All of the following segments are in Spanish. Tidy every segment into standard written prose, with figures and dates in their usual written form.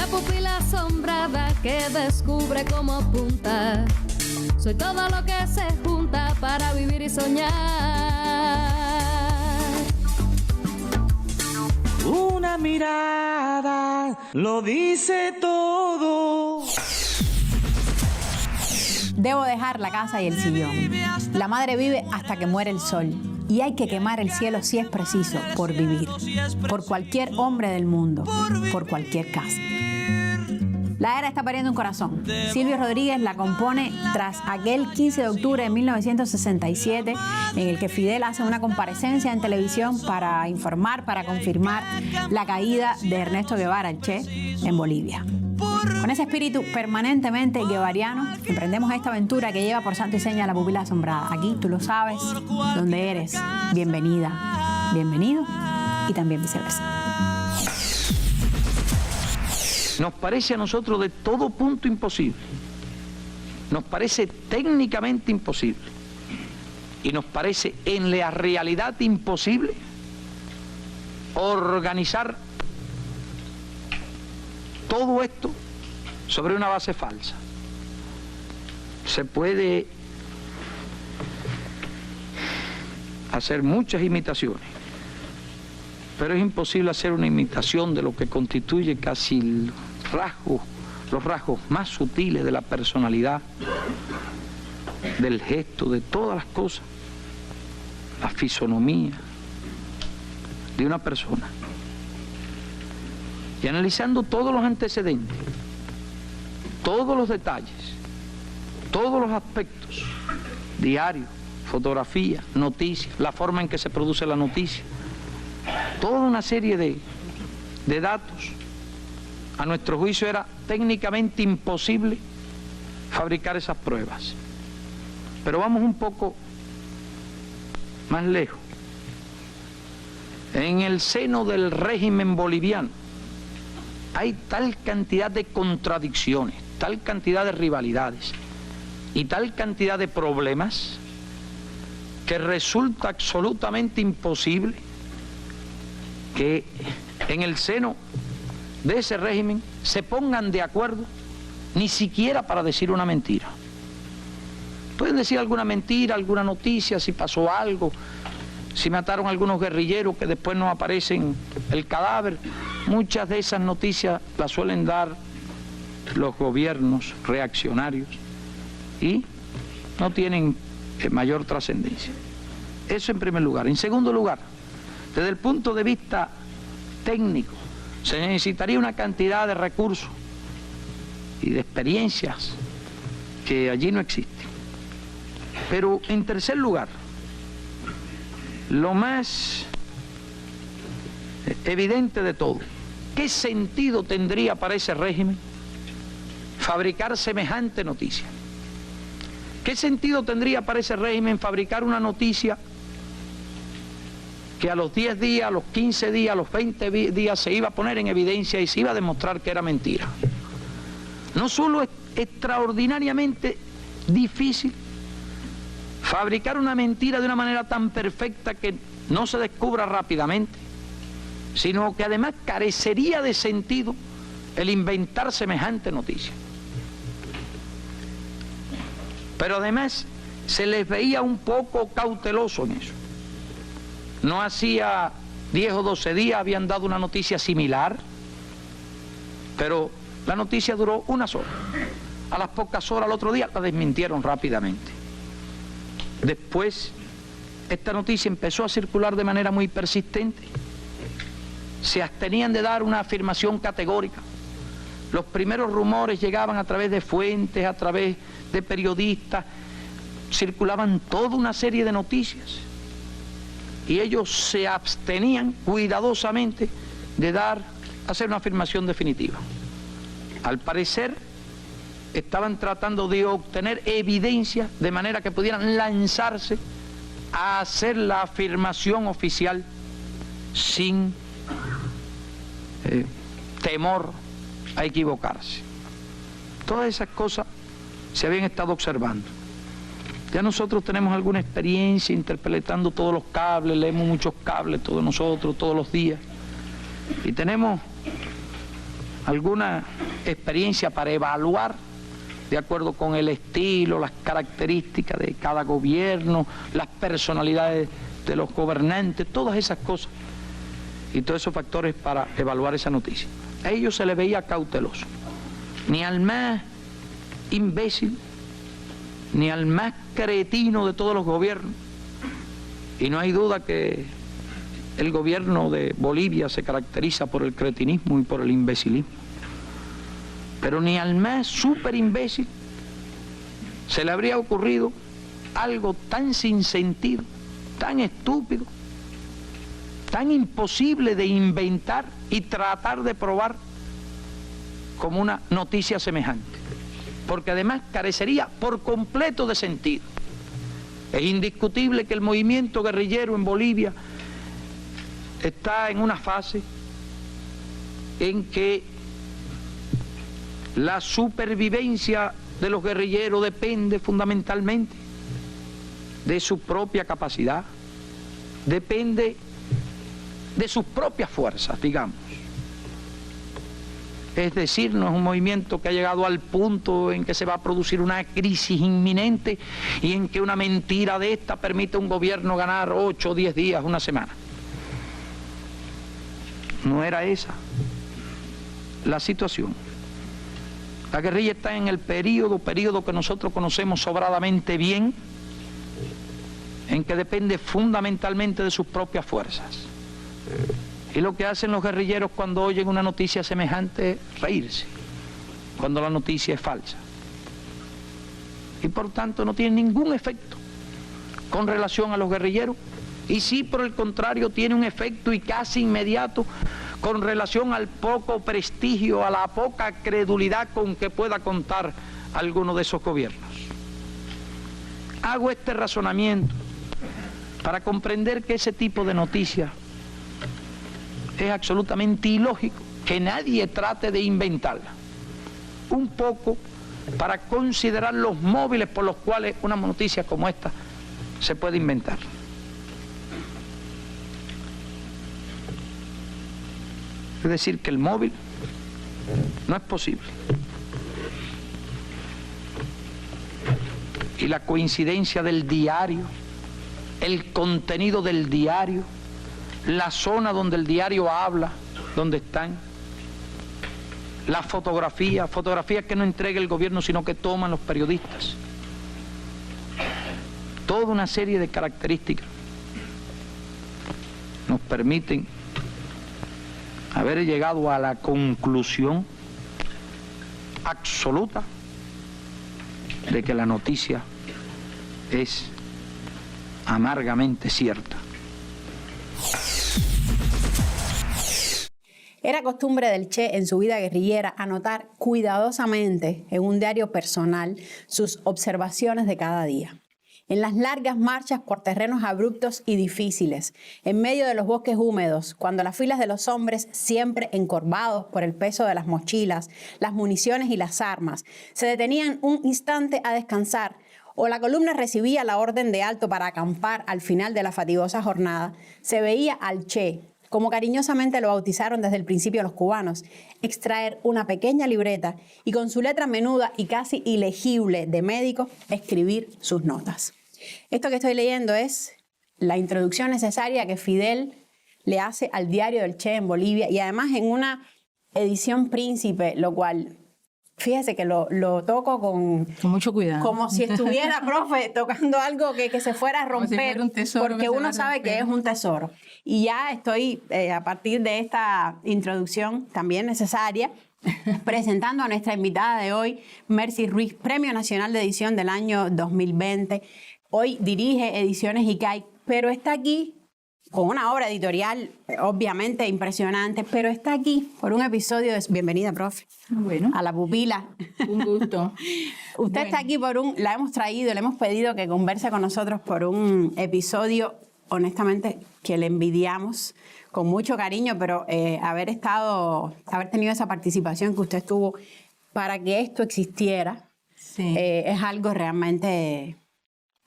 la pupila asombrada que descubre cómo apunta. Soy todo lo que se junta para vivir y soñar. Una mirada lo dice todo. Debo dejar la casa y el sillón. La madre vive hasta que muere el sol. Y hay que quemar el cielo si es preciso, por vivir. Por cualquier hombre del mundo. Por cualquier casa. La era está pariendo un corazón. Silvio Rodríguez la compone tras aquel 15 de octubre de 1967 en el que Fidel hace una comparecencia en televisión para informar, para confirmar la caída de Ernesto Guevara, el Che, en Bolivia. Con ese espíritu permanentemente guevariano, emprendemos esta aventura que lleva por santo y seña a la pupila asombrada. Aquí, tú lo sabes, donde eres, bienvenida, bienvenido y también viceversa. Nos parece a nosotros de todo punto imposible, nos parece técnicamente imposible y nos parece en la realidad imposible organizar todo esto sobre una base falsa. Se puede hacer muchas imitaciones, pero es imposible hacer una imitación de lo que constituye casi los rasgos más sutiles de la personalidad, del gesto, de todas las cosas, la fisonomía de una persona. Y analizando todos los antecedentes, todos los detalles, todos los aspectos, diario, fotografía, noticias, la forma en que se produce la noticia, toda una serie de datos. A nuestro juicio era técnicamente imposible fabricar esas pruebas. Pero vamos un poco más lejos. En el seno del régimen boliviano hay tal cantidad de contradicciones, tal cantidad de rivalidades y tal cantidad de problemas que resulta absolutamente imposible que en el seno de ese régimen se pongan de acuerdo ni siquiera para decir una mentira. Pueden decir alguna mentira, alguna noticia, si pasó algo, si mataron a algunos guerrilleros que después no aparecen el cadáver. Muchas de esas noticias las suelen dar los gobiernos reaccionarios y no tienen mayor trascendencia. Eso en primer lugar. En segundo lugar, desde el punto de vista técnico, se necesitaría una cantidad de recursos y de experiencias que allí no existen. Pero en tercer lugar, lo más evidente de todo, ¿qué sentido tendría para ese régimen fabricar semejante noticia? ¿Qué sentido tendría para ese régimen fabricar una noticia que a los 10 días, a los 15 días, a los 20 días se iba a poner en evidencia y se iba a demostrar que era mentira? No solo es extraordinariamente difícil fabricar una mentira de una manera tan perfecta que no se descubra rápidamente, sino que además carecería de sentido el inventar semejante noticia. Pero además se les veía un poco cauteloso en eso. No hacía 10 o 12 días habían dado una noticia similar, pero la noticia duró unas horas. A las pocas horas, al otro día, la desmintieron rápidamente. Después, esta noticia empezó a circular de manera muy persistente. Se abstenían de dar una afirmación categórica. Los primeros rumores llegaban a través de fuentes, a través de periodistas. Circulaban toda una serie de noticias. Y ellos se abstenían cuidadosamente de hacer una afirmación definitiva. Al parecer, estaban tratando de obtener evidencia de manera que pudieran lanzarse a hacer la afirmación oficial sin temor a equivocarse. Todas esas cosas se habían estado observando. Ya nosotros tenemos alguna experiencia interpretando todos los cables, leemos muchos cables todos nosotros, todos los días. Y tenemos alguna experiencia para evaluar de acuerdo con el estilo, las características de cada gobierno, las personalidades de los gobernantes, todas esas cosas y todos esos factores para evaluar esa noticia. A ellos se les veía cauteloso. Ni al más imbécil, ni al más cretino de todos los gobiernos. Y no hay duda que el gobierno de Bolivia se caracteriza por el cretinismo y por el imbecilismo. Pero ni al más súper imbécil se le habría ocurrido algo tan sin sentido, tan estúpido, tan imposible de inventar y tratar de probar como una noticia semejante. Porque además carecería por completo de sentido. Es indiscutible que el movimiento guerrillero en Bolivia está en una fase en que la supervivencia de los guerrilleros depende fundamentalmente de su propia capacidad, depende de sus propias fuerzas, digamos. Es decir, no es un movimiento que ha llegado al punto en que se va a producir una crisis inminente y en que una mentira de esta permite a un gobierno ganar 8 o 10 días, una semana. No era esa la situación. La guerrilla está en el periodo que nosotros conocemos sobradamente bien, en que depende fundamentalmente de sus propias fuerzas. Y lo que hacen los guerrilleros cuando oyen una noticia semejante es reírse, cuando la noticia es falsa. Y por tanto no tiene ningún efecto con relación a los guerrilleros, y sí, por el contrario, tiene un efecto y casi inmediato con relación al poco prestigio, a la poca credulidad con que pueda contar alguno de esos gobiernos. Hago este razonamiento para comprender que ese tipo de noticias es absolutamente ilógico, que nadie trate de inventarla. Un poco para considerar los móviles por los cuales una noticia como esta se puede inventar. Es decir, que el móvil no es posible. Y la coincidencia del diario, el contenido del diario, la zona donde el diario habla, donde están, las fotografías que no entrega el gobierno, sino que toman los periodistas. Toda una serie de características nos permiten haber llegado a la conclusión absoluta de que la noticia es amargamente cierta. Era costumbre del Che en su vida guerrillera anotar cuidadosamente en un diario personal sus observaciones de cada día. En las largas marchas por terrenos abruptos y difíciles, en medio de los bosques húmedos, cuando las filas de los hombres, siempre encorvados por el peso de las mochilas, las municiones y las armas, se detenían un instante a descansar, o la columna recibía la orden de alto para acampar al final de la fatigosa jornada, se veía al Che, como cariñosamente lo bautizaron desde el principio los cubanos, extraer una pequeña libreta y con su letra menuda y casi ilegible de médico, escribir sus notas. Esto que estoy leyendo es la introducción necesaria que Fidel le hace al diario del Che en Bolivia, y además en una edición príncipe, lo cual, fíjese que lo toco con mucho cuidado. Como si estuviera, profe, tocando algo que se fuera a romper, si fuera un tesoro, porque uno sabe que es un tesoro. Y ya estoy, a partir de esta introducción también necesaria, presentando a nuestra invitada de hoy, Mercy Ruiz, Premio Nacional de Edición del año 2020. Hoy dirige Ediciones ICAI, pero está aquí con una obra editorial obviamente impresionante, pero está aquí por un episodio de... Bienvenida, profe. Bueno. A la pupila. Un gusto. Usted está aquí la hemos traído, le hemos pedido que converse con nosotros por un episodio, honestamente, que le envidiamos con mucho cariño, pero haber tenido esa participación que usted tuvo para que esto existiera, sí. Es algo realmente...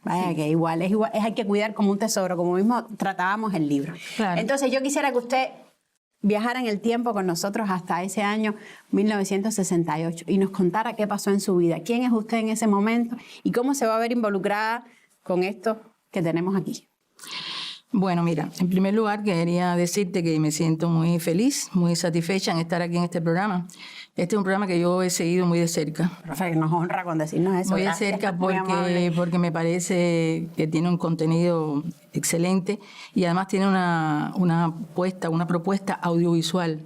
Vaya, sí. Que igual, hay que cuidar como un tesoro, como mismo tratábamos el libro. Claro. Entonces yo quisiera que usted viajara en el tiempo con nosotros hasta ese año 1968 y nos contara qué pasó en su vida, quién es usted en ese momento y cómo se va a ver involucrada con esto que tenemos aquí. Bueno, mira, en primer lugar quería decirte que me siento muy feliz, muy satisfecha en estar aquí en este programa. Este es un programa que yo he seguido muy de cerca. Profe, nos honra con decirnos eso. Muy de Gracias, cerca muy amable. porque me parece que tiene un contenido excelente y además tiene una propuesta audiovisual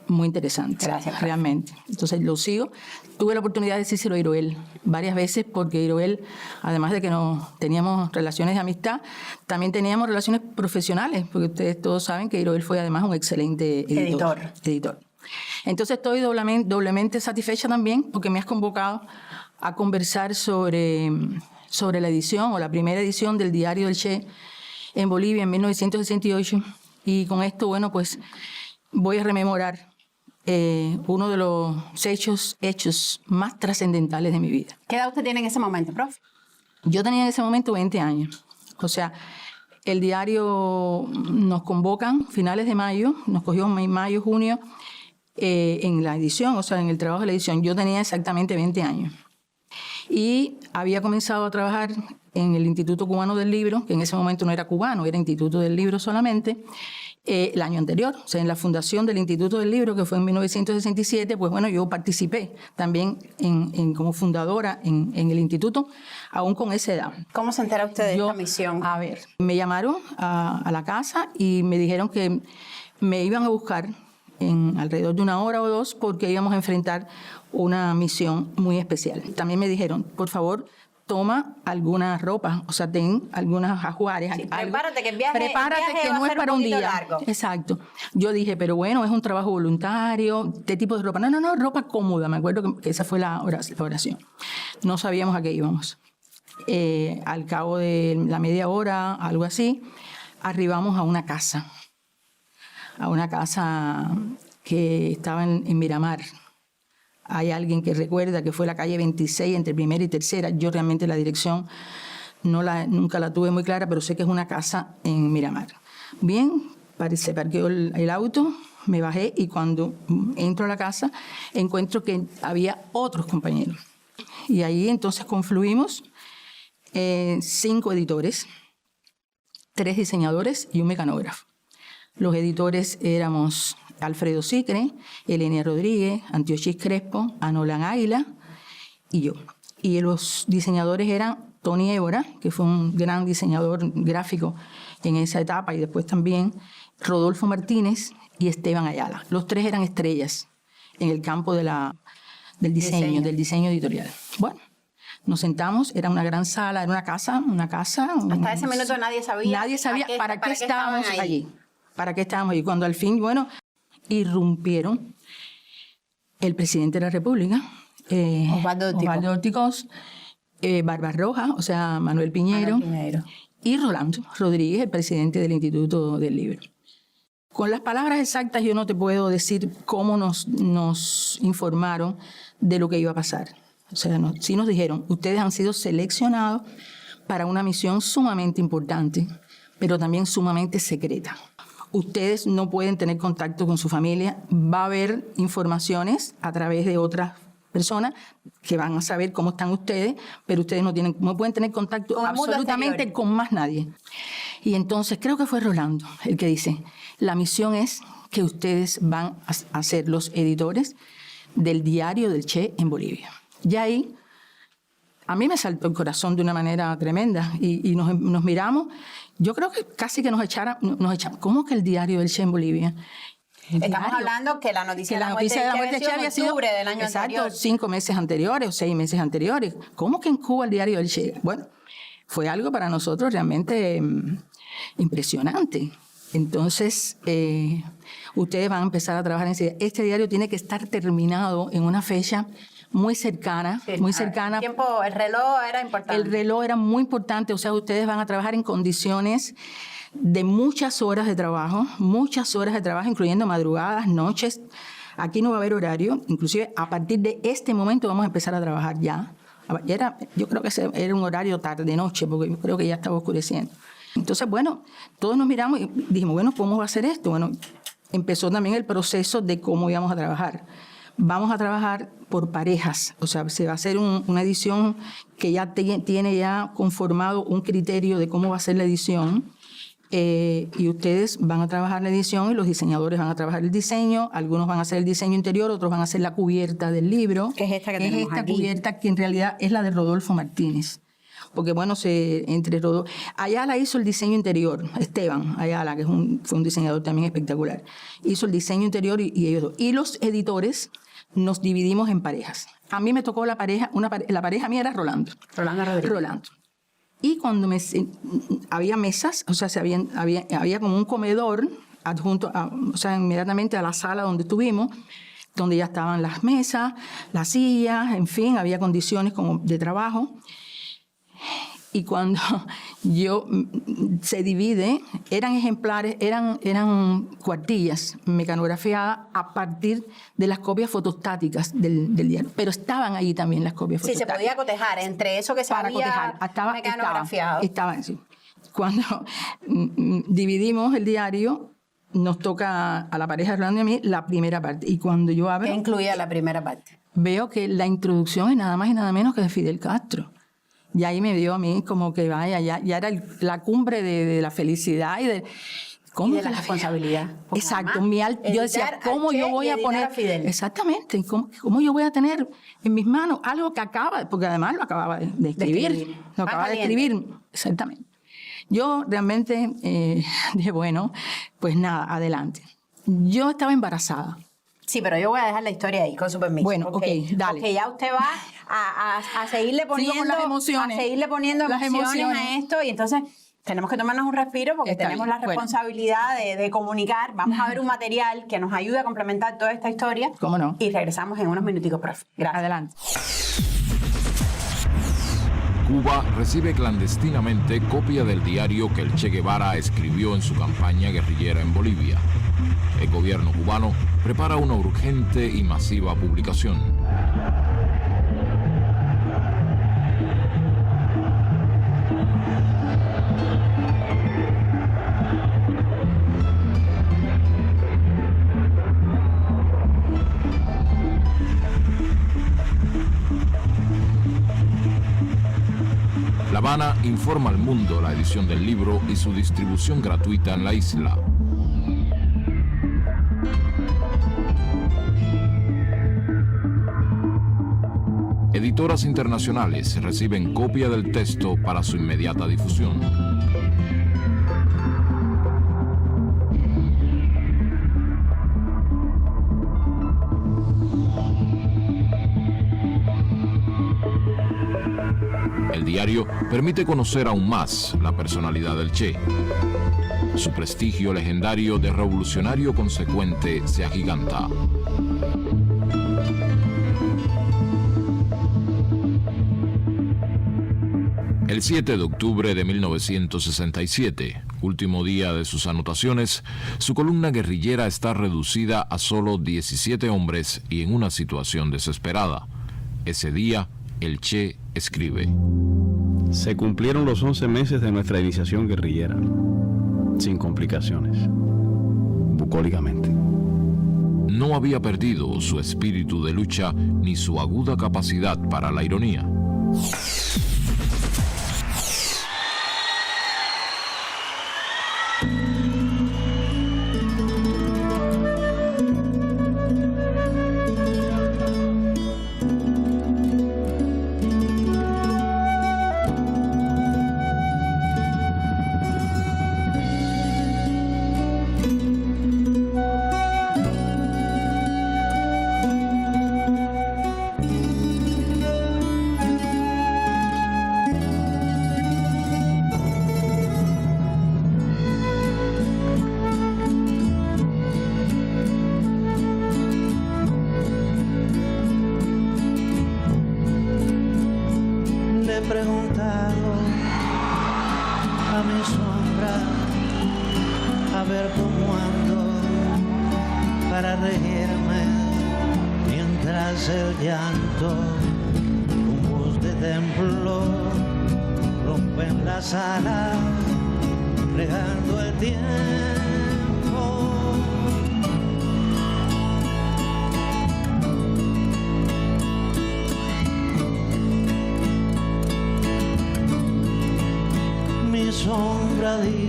muy interesante. Gracias. Realmente. Entonces lo sigo. Tuve la oportunidad de decírselo a Iroel varias veces porque Iroel, además de que teníamos relaciones de amistad, también teníamos relaciones profesionales, porque ustedes todos saben que Iroel fue además un excelente editor. Entonces estoy doblemente satisfecha también porque me has convocado a conversar sobre la edición o la primera edición del Diario del Che en Bolivia en 1968 y con esto, bueno, pues voy a rememorar uno de los hechos más trascendentales de mi vida. ¿Qué edad usted tiene en ese momento, profe? Yo tenía en ese momento 20 años. O sea, el diario nos convocan finales de mayo, nos cogió en mayo, junio, en la edición, o sea, en el trabajo de la edición. Yo tenía exactamente 20 años. Y había comenzado a trabajar en el Instituto Cubano del Libro, que en ese momento no era cubano, era Instituto del Libro solamente, el año anterior, o sea, en la fundación del Instituto del Libro, que fue en 1967, pues bueno, yo participé también como fundadora en el instituto, aún con esa edad. ¿Cómo se entera usted de esta misión? A ver, me llamaron a la casa y me dijeron que me iban a buscar en alrededor de 1 hora o 2 porque íbamos a enfrentar una misión muy especial. También me dijeron, por favor, toma alguna ropa, o sea, ten algunas ajuares. Sí, prepárate que el viaje que no es para un día. Largo. Exacto. Yo dije, pero bueno, es un trabajo voluntario, ¿qué tipo de ropa? No, ropa cómoda. Me acuerdo que esa fue la oración. No sabíamos a qué íbamos. Al cabo de la media hora, algo así, arribamos a una casa que estaba en Miramar. Hay alguien que recuerda que fue la calle 26 entre primera y tercera. Yo realmente la dirección nunca la tuve muy clara, pero sé que es una casa en Miramar. Bien, se parqueó el auto, me bajé y cuando entro a la casa encuentro que había otros compañeros. Y ahí entonces confluimos 5 editores, 3 diseñadores y un mecanógrafo. Los editores éramos Alfredo Sicre, Elena Rodríguez, Antiochis Crespo, Anolan Águila y yo. Y los diseñadores eran Tony Évora, que fue un gran diseñador gráfico en esa etapa, y después también Rodolfo Martínez y Esteban Ayala. Los 3 eran estrellas en el campo del diseño editorial. Bueno, nos sentamos, era una gran sala, era una casa. Hasta ese minuto nadie sabía para qué estábamos allí. ¿Para qué estábamos allí? Cuando al fin, bueno, irrumpieron el presidente de la República, Osvaldo Ortigoz, Barbarroja, o sea, Manuel Piñero, y Rolando Rodríguez, el presidente del Instituto del Libro. Con las palabras exactas yo no te puedo decir cómo nos informaron de lo que iba a pasar. O sea, sí nos dijeron, ustedes han sido seleccionados para una misión sumamente importante, pero también sumamente secreta. Ustedes no pueden tener contacto con su familia. Va a haber informaciones a través de otras personas que van a saber cómo están ustedes, pero ustedes no pueden tener contacto absolutamente con más nadie. Y entonces creo que fue Rolando el que dice, la misión es que ustedes van a ser los editores del Diario del Che en Bolivia. Y ahí a mí me saltó el corazón de una manera tremenda y nos miramos. Yo creo que casi que nos echaran. ¿Cómo que el Diario del Che en Bolivia? Estamos hablando que la noticia de la muerte de Che había sido en octubre del año anterior. 5 meses anteriores o 6 meses anteriores. ¿Cómo que en Cuba el Diario del Che? Bueno, fue algo para nosotros realmente impresionante. Entonces, ustedes van a empezar a trabajar en ese. Este diario tiene que estar terminado en una fecha muy cercana, muy cercana. El reloj era importante. El reloj era muy importante, o sea, ustedes van a trabajar en condiciones de muchas horas de trabajo, incluyendo madrugadas, noches. Aquí no va a haber horario, inclusive a partir de este momento vamos a empezar a trabajar ya. Yo creo que era un horario tarde-noche, porque yo creo que ya estaba oscureciendo. Entonces, bueno, todos nos miramos y dijimos, bueno, ¿cómo va a ser esto? Bueno, empezó también el proceso de cómo íbamos a trabajar. Vamos a trabajar por parejas, o sea, se va a hacer una edición que ya tiene ya conformado un criterio de cómo va a ser la edición, y ustedes van a trabajar la edición y los diseñadores van a trabajar el diseño, algunos van a hacer el diseño interior, otros van a hacer la cubierta del libro. ¿Qué es esta que tenemos aquí? Esta cubierta que en realidad es la de Rodolfo Martínez. Porque bueno, Ayala hizo el diseño interior, Esteban Ayala, que fue un diseñador también espectacular, hizo el diseño interior y ellos dos. Y los editores nos dividimos en parejas. A mí me tocó la pareja mía era Rolando. Rolando Rodríguez. Rolando. Y cuando había mesas, o sea, había como un comedor adjunto, o sea, inmediatamente a la sala donde estuvimos, donde ya estaban las mesas, las sillas, en fin, había condiciones como de trabajo. Y cuando se divide, eran ejemplares, eran cuartillas mecanografiadas a partir de las copias fotostáticas del diario. Pero estaban ahí también las copias fotostáticas. Sí, se podía cotejar entre eso que se había mecanografiado. Estaban así. Cuando dividimos el diario, nos toca a la pareja de Rolando y a mí la primera parte. Y cuando yo abro... ¿Qué incluía la primera parte? Veo que la introducción es nada más y nada menos que de Fidel Castro. Y ahí me dio a mí como que vaya, ya era la cumbre de la felicidad y de... ¿Cómo y de la responsabilidad? Exacto. Yo decía, ¿cómo yo voy a poner... Exactamente. ¿Cómo yo voy a tener en mis manos algo que acaba... Porque además lo acababa de escribir. Lo acababa de escribir. Exactamente. Yo realmente dije, bueno, pues nada, adelante. Yo estaba embarazada. Sí, pero yo voy a dejar la historia ahí, con su permiso. Bueno, ok, dale. Porque ya usted va a seguirle poniendo... las emociones. A seguirle poniendo emociones a esto, y entonces tenemos que tomarnos un respiro porque tenemos la responsabilidad de comunicar. Vamos a ver un material que nos ayude a complementar toda esta historia. ¿Cómo no? Y regresamos en unos minuticos, profe. Gracias. Adelante. Cuba recibe clandestinamente copia del diario que el Che Guevara escribió en su campaña guerrillera en Bolivia. El gobierno cubano prepara una urgente y masiva publicación. La Habana informa al mundo la edición del libro y su distribución gratuita en la isla. Editoras internacionales reciben copia del texto para su inmediata difusión. El diario permite conocer aún más la personalidad del Che. Su prestigio legendario de revolucionario consecuente se agiganta. El 7 de octubre de 1967, último día de sus anotaciones, su columna guerrillera está reducida a solo 17 hombres y en una situación desesperada. Ese día, el Che escribe: Se cumplieron los 11 meses de nuestra iniciación guerrillera, sin complicaciones, bucólicamente. No había perdido su espíritu de lucha ni su aguda capacidad para la ironía.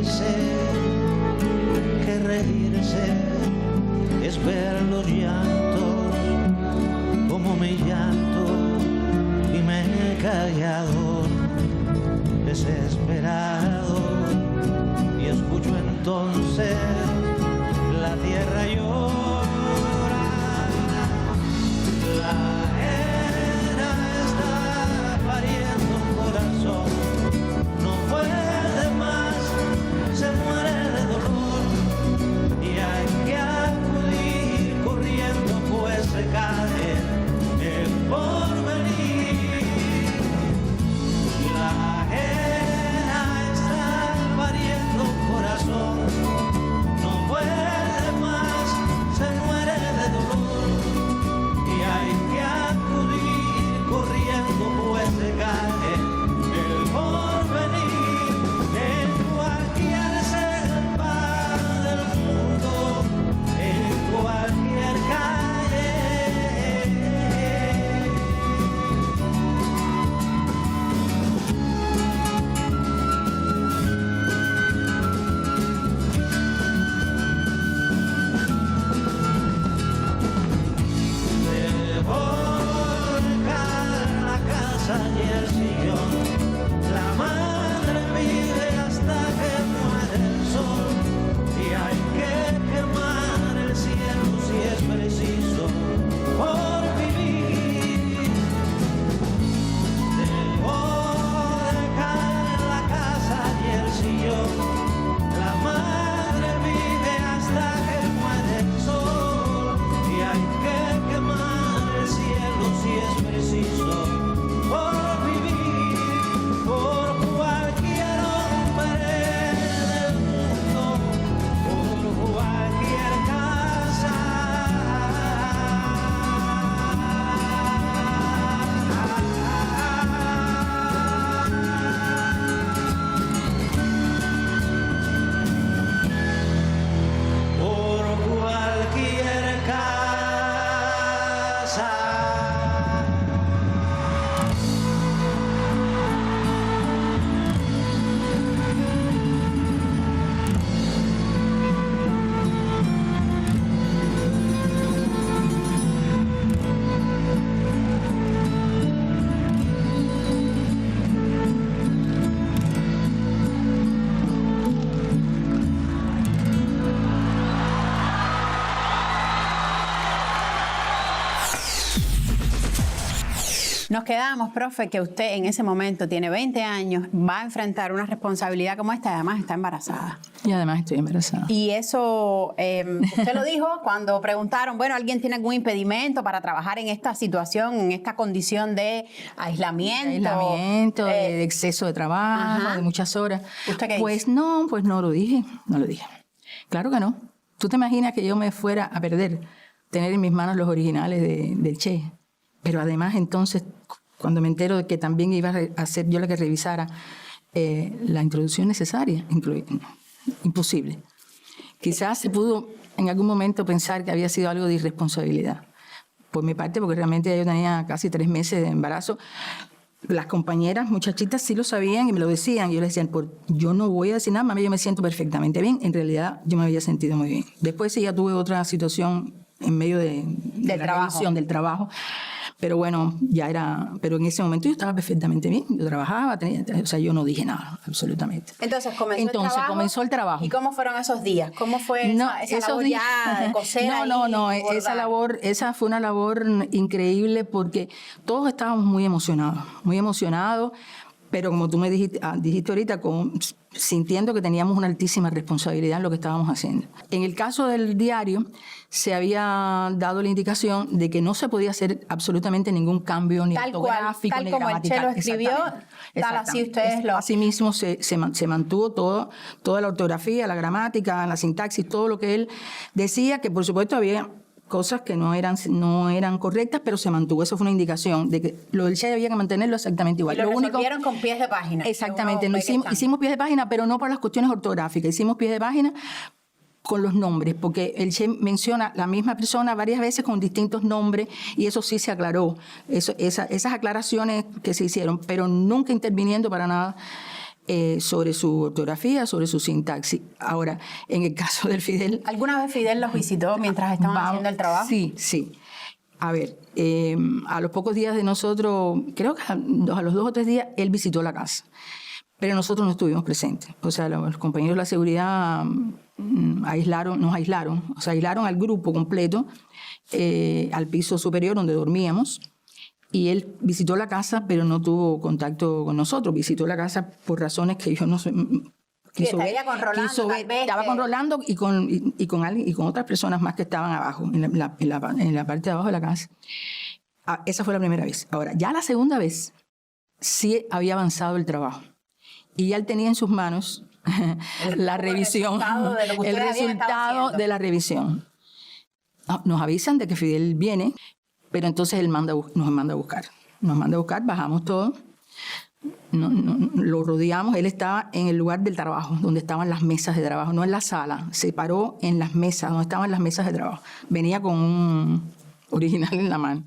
dice que reírse es ver los llantos como me llanto y me he callado desesperado y escucho entonces la tierra llora. La arena está pariendo un corazón, no puede más, se muere de dolor y hay que acudir corriendo pues se cae el porvenir. La arena está pariendo un corazón, no puede más, se muere de dolor y hay que acudir corriendo pues se cae el porvenir. En cualquier selva del mundo, en cualquier calle. Se volca la casa y el sillón, la madre vive hasta que muere el sol y hay que quemar el cielo si es preciso por vivir. Se volca la casa y el sillón, la madre vive hasta que muere el sol y hay que quemar el cielo si es preciso por vivir. Por cualquier hombre del mundo, por cualquier casa. Por cualquier casa. Nos quedamos, profe, que usted en ese momento tiene 20 años, va a enfrentar una responsabilidad como esta y además está embarazada. Y además estoy embarazada. Y eso, usted lo dijo cuando preguntaron, bueno, ¿alguien tiene algún impedimento para trabajar en esta situación, en esta condición de aislamiento? De exceso de trabajo, Ajá. de muchas horas. ¿Usted qué Pues no lo dije. Claro que no. ¿Tú te imaginas que yo me fuera a perder tener en mis manos los originales del Che? Pero además entonces, cuando me entero de que también iba a ser yo la que revisara la introducción necesaria, imposible. Quizás se pudo en algún momento pensar que había sido algo de irresponsabilidad. Por mi parte, porque realmente yo tenía casi 3 meses de embarazo. Las compañeras, muchachitas, sí lo sabían y me lo decían. Y yo les decía, yo no voy a decir nada, mami, yo me siento perfectamente bien. En realidad, yo me había sentido muy bien. Después sí ya tuve otra situación en medio de la revisión del trabajo. Pero bueno, pero en ese momento yo estaba perfectamente bien, yo trabajaba, yo no dije nada, absolutamente. Entonces comenzó el trabajo. ¿Y cómo fueron esos días? ¿Cómo fue esa labor ya de coser? Esa fue una labor increíble porque todos estábamos muy emocionados, pero como tú me dijiste ahorita, sintiendo que teníamos una altísima responsabilidad en lo que estábamos haciendo. En el caso del diario, se había dado la indicación de que no se podía hacer absolutamente ningún cambio ni ortográfico ni gramatical. Tal como el Che lo escribió, tal así ustedes lo... Así mismo se mantuvo toda la ortografía, la gramática, la sintaxis, todo lo que él decía, que por supuesto había cosas que no eran correctas, pero se mantuvo. Eso fue una indicación de que lo del Che había que mantenerlo exactamente igual. Y lo resolvieron con pies de página. Exactamente. Hicimos pies de página, pero no por las cuestiones ortográficas. Hicimos pies de página con los nombres, porque el Che menciona la misma persona varias veces con distintos nombres y eso sí se aclaró. Esas aclaraciones que se hicieron, pero nunca interviniendo para nada sobre su ortografía, sobre su sintaxis. Ahora, en el caso del Fidel... ¿Alguna vez Fidel los visitó mientras estaban haciendo el trabajo? Sí, sí. A ver, a los pocos días de nosotros, creo que a los 2 o 3 días, él visitó la casa. Pero nosotros no estuvimos presentes. O sea, los compañeros de la seguridad nos aislaron al grupo completo, al piso superior donde dormíamos. Y él visitó la casa, pero no tuvo contacto con nosotros. Visitó la casa por razones que yo no sé. Estaba con Rolando y con otras personas más que estaban abajo, en la parte de abajo de la casa. Esa fue la primera vez. Ahora, ya la segunda vez sí había avanzado el trabajo. Y ya él tenía en sus manos la revisión, el resultado de la revisión. Nos avisan de que Fidel viene, pero entonces él nos manda a buscar. Nos manda a buscar, bajamos todos, lo rodeamos. Él estaba en el lugar del trabajo, donde estaban las mesas de trabajo, no en la sala. Se paró en las mesas, donde estaban las mesas de trabajo. Venía con un original en la mano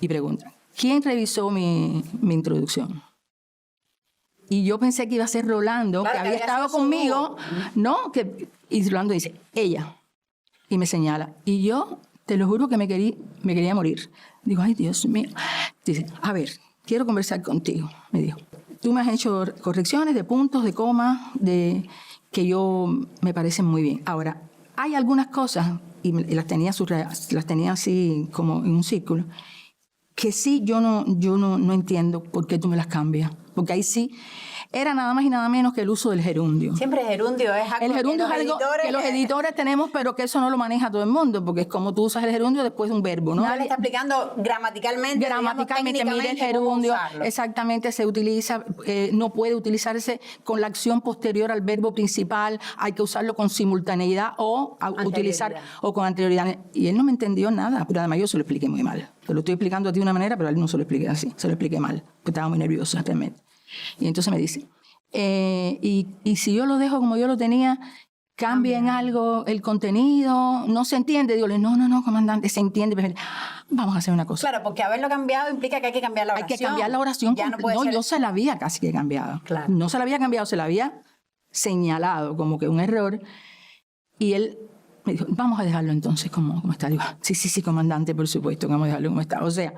y pregunta, ¿quién revisó mi introducción? Y yo pensé que iba a ser Rolando, claro, que había estado conmigo, ¿no? Y Rolando dice, ella. Y me señala. Y yo, te lo juro que me quería morir. Digo, ay, Dios mío. Dice, a ver, quiero conversar contigo, me dijo. Tú me has hecho correcciones de puntos, de comas, que me parecen muy bien. Ahora, hay algunas cosas, y las tenía así como en un círculo, que sí yo no entiendo por qué tú me las cambias. Porque ahí sí era nada más y nada menos que el uso del gerundio. Siempre gerundio es algo, el gerundio es algo que los editores tenemos, pero que eso no lo maneja todo el mundo, porque es como tú usas el gerundio después de un verbo, ¿no? No le está explicando gramaticalmente, mire el gerundio, exactamente, se utiliza, no puede utilizarse con la acción posterior al verbo principal, hay que usarlo con simultaneidad o con anterioridad. Y él no me entendió nada, pero además yo se lo expliqué muy mal. Te lo estoy explicando a ti de una manera, pero a él no se lo expliqué así, se lo expliqué mal, porque estaba muy nerviosa realmente. Y entonces me dice, y si yo lo dejo como yo lo tenía, cambia en algo el contenido, no se entiende. Digo, no, comandante, se entiende. Pero vamos a hacer una cosa. Claro, porque haberlo cambiado implica que hay que cambiar la oración. Hay que cambiar la oración. Yo se la había casi que cambiado. Claro. No se la había cambiado, se la había señalado como que un error. Y él me dijo, vamos a dejarlo entonces como está. Digo, sí, comandante, por supuesto, que vamos a dejarlo como está. O sea,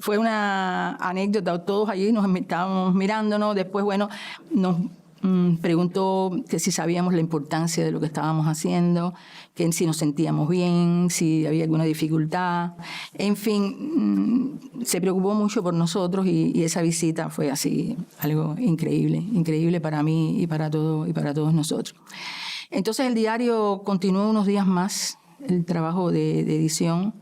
fue una anécdota, todos allí nos estábamos mirándonos, después, bueno, nos preguntó que si sabíamos la importancia de lo que estábamos haciendo, que si nos sentíamos bien, si había alguna dificultad. En fin, se preocupó mucho por nosotros y esa visita fue así, algo increíble para mí y para todos nosotros. Entonces el diario continuó unos días más, el trabajo de edición.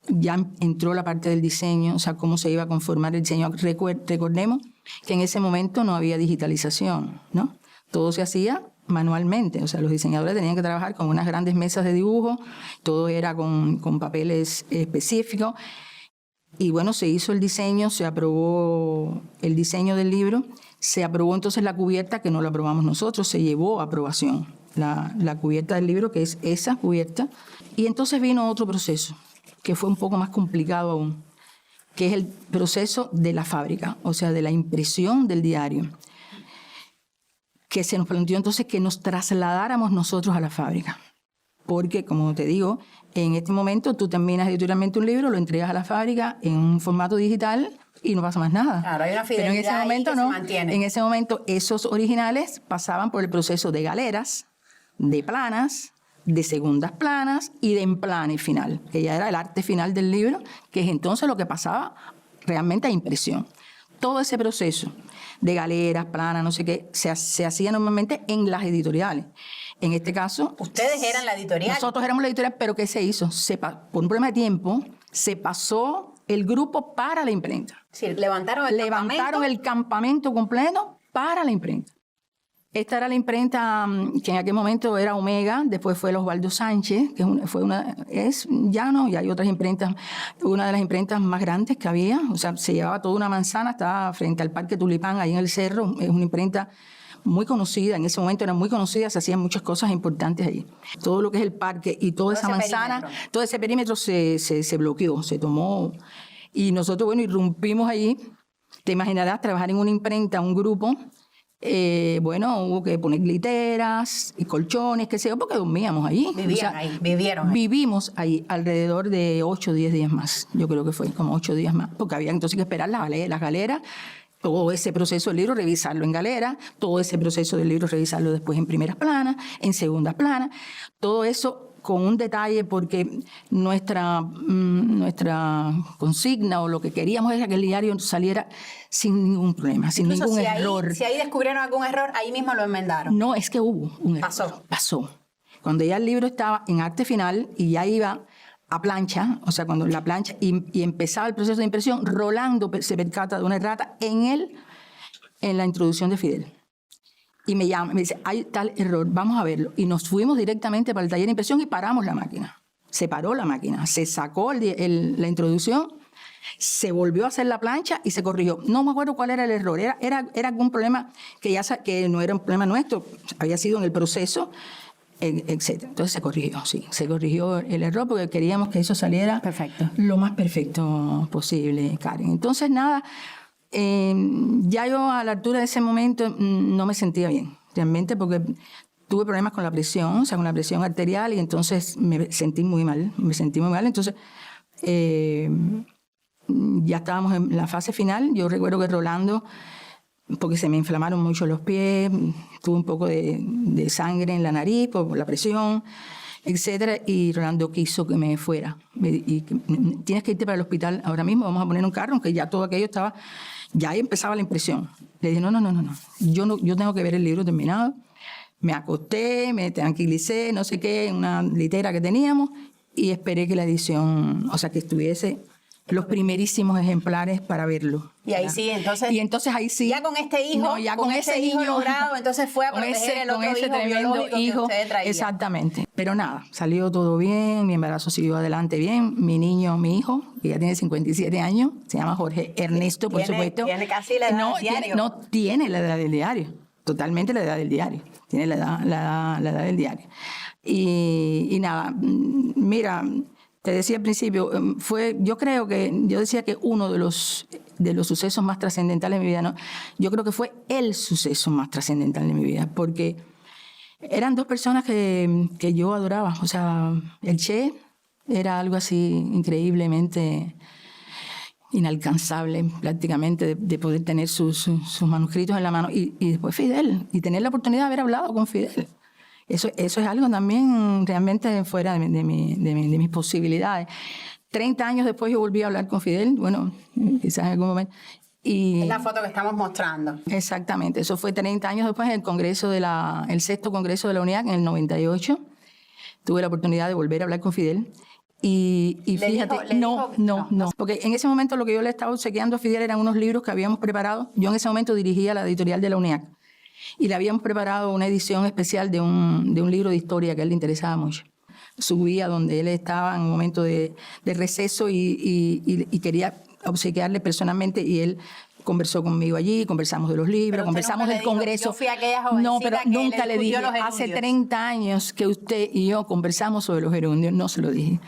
Ya entró la parte del diseño, o sea, cómo se iba a conformar el diseño. Recordemos que en ese momento no había digitalización, ¿no? Todo se hacía manualmente, o sea, los diseñadores tenían que trabajar con unas grandes mesas de dibujo, todo era con papeles específicos. Y bueno, se hizo el diseño, se aprobó el diseño del libro, se aprobó entonces la cubierta, que no la aprobamos nosotros, se llevó a aprobación la cubierta del libro, que es esa cubierta. Y entonces vino otro proceso, que fue un poco más complicado aún, que es el proceso de la fábrica, o sea, de la impresión del diario, que se nos planteó entonces que nos trasladáramos nosotros a la fábrica. Porque, como te digo, en este momento tú terminas editorialmente un libro, lo entregas a la fábrica en un formato digital y no pasa más nada. Claro, hay una fidelidad. Pero en ese momento no. Se mantiene. En ese momento esos originales pasaban por el proceso de galeras, de planas, de segundas planas y de emplane final, que ya era el arte final del libro, que es entonces lo que pasaba realmente a impresión. Todo ese proceso de galeras, planas, no sé qué, se hacía normalmente en las editoriales. En este caso... Ustedes eran la editorial. Nosotros éramos la editorial, pero ¿qué se hizo? Por un problema de tiempo, se pasó el grupo para la imprenta. Sí, levantaron el campamento completo para la imprenta. Esta era la imprenta que en aquel momento era Omega, después fue los Osvaldo Sánchez, que ya hay otras imprentas, una de las imprentas más grandes que había, o sea, se llevaba toda una manzana, estaba frente al Parque Tulipán, ahí en el cerro, es una imprenta muy conocida, en ese momento era muy conocida, se hacían muchas cosas importantes allí. Todo lo que es el parque y toda esa manzana, todo ese perímetro se bloqueó, se tomó, y nosotros, bueno, irrumpimos allí. Te imaginarás trabajar en una imprenta, un grupo, Bueno, hubo que poner literas y colchones, qué sé yo, porque dormíamos allí. Vivieron ahí. Vivimos ahí alrededor de 8 o 10 días más. Yo creo que fue como 8 días más, porque había entonces que esperar las galeras, todo ese proceso del libro, revisarlo en galera, todo ese proceso del libro, revisarlo después en primeras planas, en segundas planas, todo eso con un detalle, porque nuestra consigna o lo que queríamos era que el diario saliera sin ningún problema, sin incluso ningún error. Si ahí descubrieron algún error, ahí mismo lo enmendaron. No, es que hubo un error. Pasó. Cuando ya el libro estaba en arte final y ya iba a plancha, o sea, cuando la plancha y empezaba el proceso de impresión, Rolando se percata de una errata en la introducción de Fidel. Y me llama, me dice, hay tal error, vamos a verlo. Y nos fuimos directamente para el taller de impresión y paramos la máquina. Se paró la máquina, se sacó la introducción, se volvió a hacer la plancha y se corrigió. No me acuerdo cuál era el error, era algún problema que no era un problema nuestro, había sido en el proceso, etc. Entonces se corrigió el error porque queríamos que eso saliera perfecto, lo más perfecto posible, Karen. Entonces, nada, ya yo a la altura de ese momento no me sentía bien, realmente, porque tuve problemas con la presión, o sea, con la presión arterial, y entonces me sentí muy mal, entonces ya estábamos en la fase final. Yo recuerdo que Rolando, porque se me inflamaron mucho los pies, tuve un poco de sangre en la nariz por la presión, etcétera, y Rolando quiso que me fuera. Y tienes que irte para el hospital ahora mismo, vamos a poner un carro, aunque ya todo aquello estaba, ya ahí empezaba la impresión. Le dije, no, yo tengo que ver el libro terminado. Me acosté, me tranquilicé, no sé qué, en una litera que teníamos, y esperé que la edición, o sea, que estuviese los primerísimos ejemplares para verlo. Y ahí sí, entonces. Y entonces ahí sí. Ya con este hijo, no, ya con ese hijo niño logrado, entonces fue a proteger el otro hijo biológico que usted traía. Exactamente. Pero nada, salió todo bien, mi embarazo siguió adelante bien. Mi hijo, que ya tiene 57 años, se llama Jorge Ernesto, por supuesto. Tiene casi la edad del diario. No tiene la edad del diario, totalmente la edad del diario. Tiene la edad del diario. Y nada, mira, te decía al principio, yo decía que uno de los sucesos más trascendentales de mi vida, ¿no? Yo creo que fue el suceso más trascendental de mi vida, porque eran dos personas que yo adoraba. O sea, el Che era algo así increíblemente inalcanzable, prácticamente, de poder tener sus manuscritos en la mano, y después Fidel, y tener la oportunidad de haber hablado con Fidel. Eso es algo también realmente fuera de mis posibilidades. 30 años después yo volví a hablar con Fidel, bueno, quizás en algún momento. Y es la foto que estamos mostrando. Exactamente, eso fue 30 años después, en el congreso el 6º Congreso de la UNIAC, en el 98. Tuve la oportunidad de volver a hablar con Fidel. Y fíjate, no, porque en ese momento lo que yo le estaba obsequiando a Fidel eran unos libros que habíamos preparado. Yo en ese momento dirigía la editorial de la UNIAC. Y le habíamos preparado una edición especial de un libro de historia que a él le interesaba mucho. Subía donde él estaba en un momento de receso y quería obsequiarle personalmente, y él conversó conmigo allí, conversamos de los libros, conversamos del Congreso. Yo fui aquella jovencita. No, pero nunca le dije, hace 30 años que usted y yo conversamos sobre los gerundios. No se lo dije.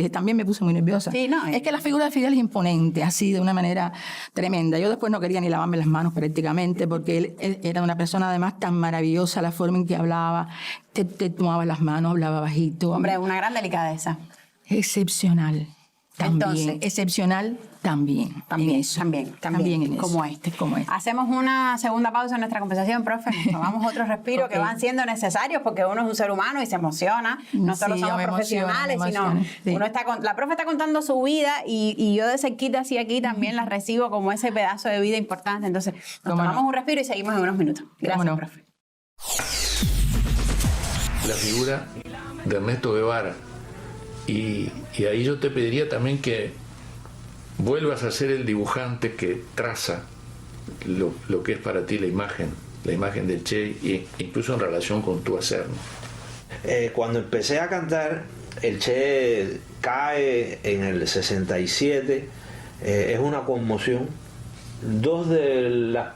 También me puse muy nerviosa. Sí, no, es que la figura de Fidel es imponente, así, de una manera tremenda. Yo después no quería ni lavarme las manos prácticamente, porque él era una persona además tan maravillosa, la forma en que hablaba, te tomaba las manos, hablaba bajito. Hombre, una gran delicadeza. Excepcional. También, excepcional también en eso. También como este. Hacemos una segunda pausa en nuestra conversación, profe. Tomamos otros respiros que van siendo necesarios, porque uno es un ser humano y se emociona. No solo somos profesionales, sino uno la profe está contando su vida, y yo de cerquita así aquí también la recibo como ese pedazo de vida importante. Entonces, nos tomamos un respiro y seguimos en unos minutos. Gracias, profe. La figura de Ernesto Guevara. Y ahí yo te pediría también que vuelvas a ser el dibujante que traza lo que es para ti la imagen del Che, incluso en relación con tu hacer, ¿no? Cuando empecé a cantar, el Che cae en el 67, es una conmoción. Dos de las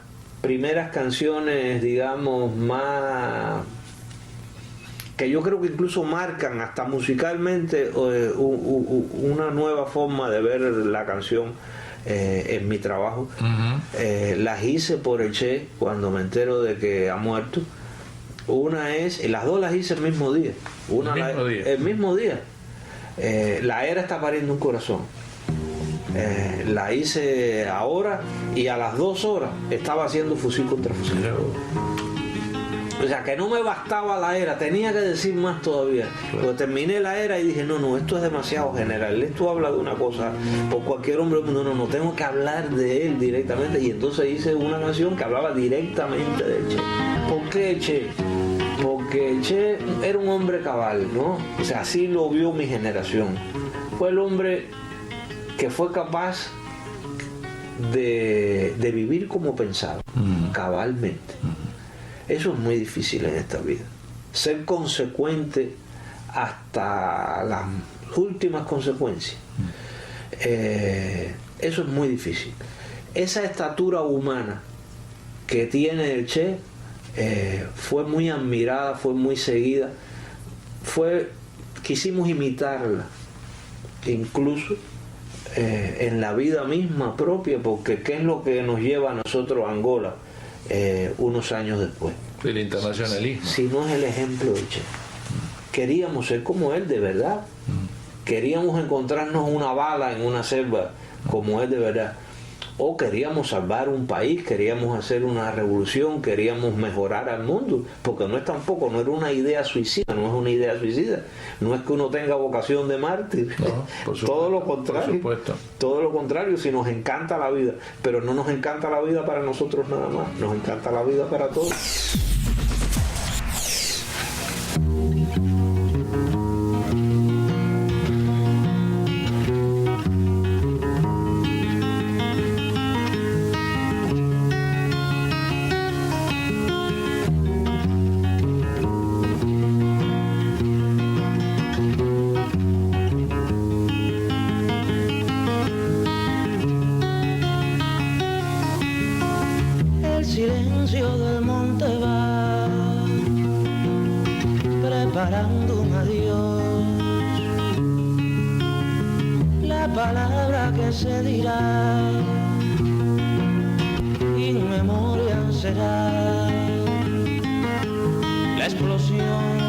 primeras canciones, digamos, más... que yo creo que incluso marcan hasta musicalmente una nueva forma de ver la canción, en mi trabajo. Las hice por el Che cuando me entero de que ha muerto. Una es, las dos las hice el mismo día. El mismo día. La era está pariendo un corazón. La hice ahora y a las 2 horas estaba haciendo fusil contra fusil. O sea, que no me bastaba la era, tenía que decir más todavía. Porque terminé la era y dije, no, esto es demasiado general. Esto habla de una cosa, por cualquier hombre del mundo, no, tengo que hablar de él directamente. Y entonces hice una canción que hablaba directamente del Che. ¿Por qué el Che? Porque el Che era un hombre cabal, ¿no? O sea, así lo vio mi generación. Fue el hombre que fue capaz de vivir como pensaba, cabalmente. Eso es muy difícil en esta vida. Ser consecuente hasta las últimas consecuencias. Eso es muy difícil. Esa estatura humana que tiene el Che fue muy admirada, fue muy seguida. Quisimos imitarla, incluso en la vida misma propia, porque ¿qué es lo que nos lleva a nosotros a Angola unos años después? El internacionalismo. Si no es el ejemplo de Che. Queríamos ser como él de verdad. Queríamos encontrarnos una bala en una selva como él de verdad. O queríamos salvar un país, queríamos hacer una revolución, queríamos mejorar al mundo, porque no era una idea suicida, no es una idea suicida, no es que uno tenga vocación de mártir, no, todo lo contrario, todo lo contrario, si nos encanta la vida, pero no nos encanta la vida para nosotros nada más, nos encanta la vida para todos. preparando un adiós, la palabra que se dirá, in memoriam será, la explosión,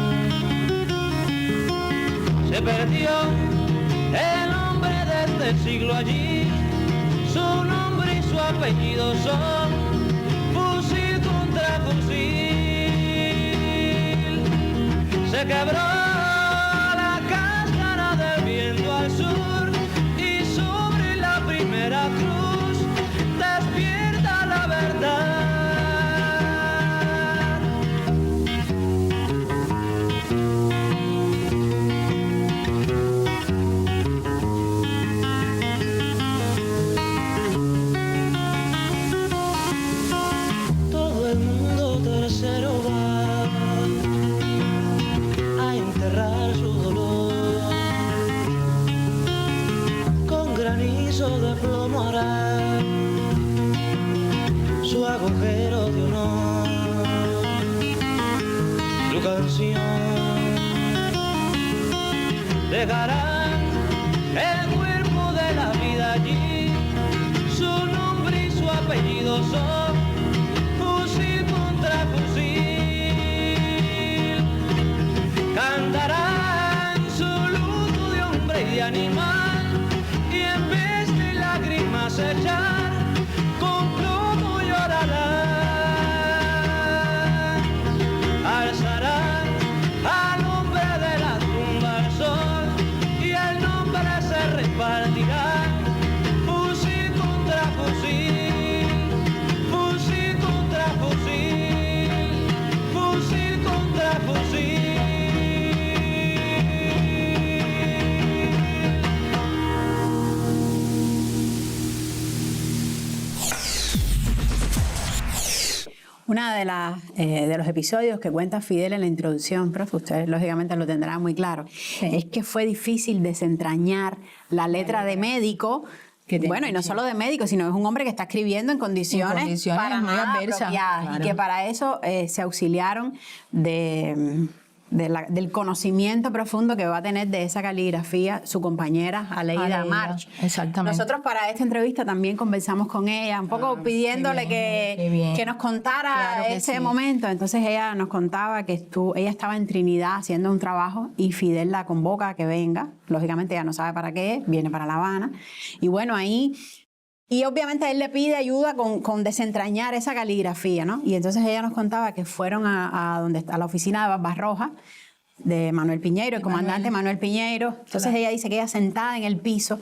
se perdió el hombre de este siglo allí, su nombre y su apellido son fusil contra fusil. Se quebró la cáscara del viento al sur y sobre la primera cruz despierta la verdad. Todo el mundo tercero va a enterrar su dolor, con granizo de plomo hará su agujero de honor, su canción dejarán el cuerpo de la vida allí, su nombre y su apellido son fusil contra fusil. Cantarán su luto de hombre y de animal, y en vez de lágrimas echar, con plomo llorarán. Alzarán al hombre de la tumba al sol, y el nombre se repartirá. Fusil contra fusil, fusil contra fusil, fusil contra fusil. Una de los episodios que cuenta Fidel en la introducción, profe, ustedes lógicamente lo tendrán muy claro, es que fue difícil desentrañar la letra de médico. Bueno, y no solo de médico, sino es un hombre que está escribiendo en condiciones para muy nada adversas, apropiadas, claro. y que para eso se auxiliaron de del conocimiento profundo que va a tener de esa caligrafía su compañera Aleida March. Exactamente. Nosotros para esta entrevista también conversamos con ella, un poco pidiéndole que nos contara ese momento. Entonces ella nos contaba que ella estaba en Trinidad haciendo un trabajo y Fidel la convoca a que venga. Lógicamente ella no sabe para qué, viene para La Habana. Y bueno, ahí... Y obviamente él le pide ayuda con desentrañar esa caligrafía, ¿no? Y entonces ella nos contaba que fueron a la oficina de Barbarroja, de Manuel Piñeiro, el comandante Manuel Piñeiro. Entonces ella dice que ella sentada en el piso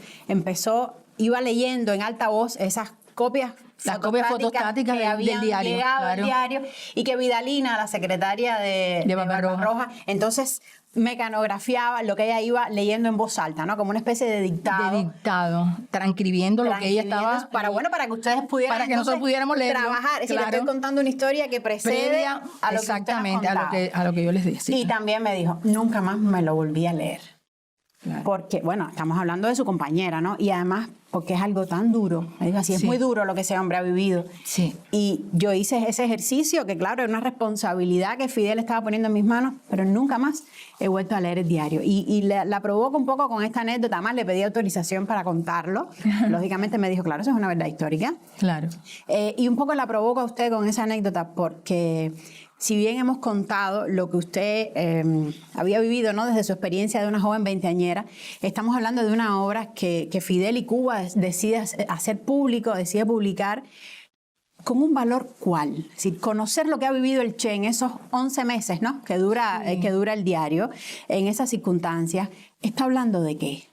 iba leyendo en alta voz esas copias, las copias fotostáticas que habían del diario, llegado al diario, y que Vidalina, la secretaria de Barbarroja, entonces mecanografiaba lo que ella iba leyendo en voz alta, ¿no? Como una especie de dictado. Transcribiendo lo que ella estaba... Para que ustedes pudieran... Para que nosotros pudiéramos leer. Trabajar. Es decir, le estoy contando una historia que precede a lo exactamente, que a lo que yo les decía. Y también me dijo, nunca más me lo volví a leer. Claro. Porque, bueno, estamos hablando de su compañera, ¿no? Y además, porque es algo tan duro. Me dijo así, es muy duro lo que ese hombre ha vivido. Sí. Y yo hice ese ejercicio, que claro, era una responsabilidad que Fidel estaba poniendo en mis manos, pero nunca más he vuelto a leer el diario. Y la provoco un poco con esta anécdota. Además, le pedí autorización para contarlo. Lógicamente me dijo, claro, eso es una verdad histórica. Claro. Y un poco la provoco a usted con esa anécdota porque... Si bien hemos contado lo que usted había vivido, ¿no? Desde su experiencia de una joven veinteañera, estamos hablando de una obra que Fidel y Cuba decide hacer público, decide publicar, con un valor ¿cuál? Es decir, conocer lo que ha vivido el Che en esos 11 meses, ¿no? que dura el diario, en esas circunstancias. ¿Está hablando de qué?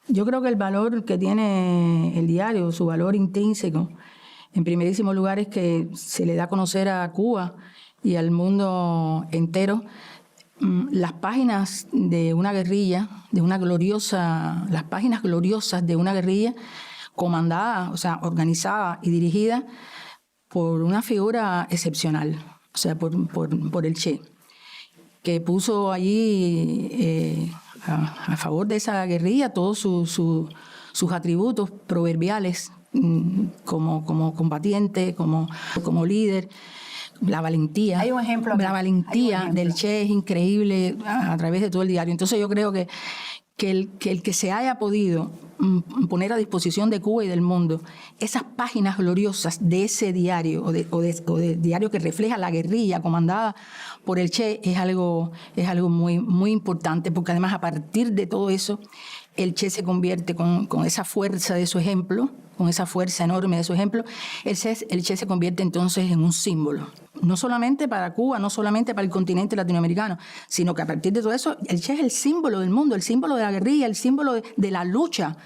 Yo creo que el valor que tiene el diario, su valor intrínseco, en primerísimo lugar es que se le da a conocer a Cuba y al mundo entero las páginas de una guerrilla, las páginas gloriosas de una guerrilla comandada, o sea, organizada y dirigida por una figura excepcional, o sea, por el Che, que puso allí a favor de esa guerrilla todos sus atributos proverbiales, como combatiente, como líder, la valentía. Hay un ejemplo. La valentía del Che es increíble a través de todo el diario. Entonces yo creo que el que se haya podido poner a disposición de Cuba y del mundo esas páginas gloriosas de ese diario o de diario que refleja la guerrilla comandada por el Che es algo muy, muy importante, porque además a partir de todo eso el Che se convierte con esa fuerza de su ejemplo, con esa fuerza enorme de su ejemplo, el Che se convierte entonces en un símbolo, no solamente para Cuba, no solamente para el continente latinoamericano, sino que a partir de todo eso, el Che es el símbolo del mundo, el símbolo de la guerrilla, el símbolo de la lucha.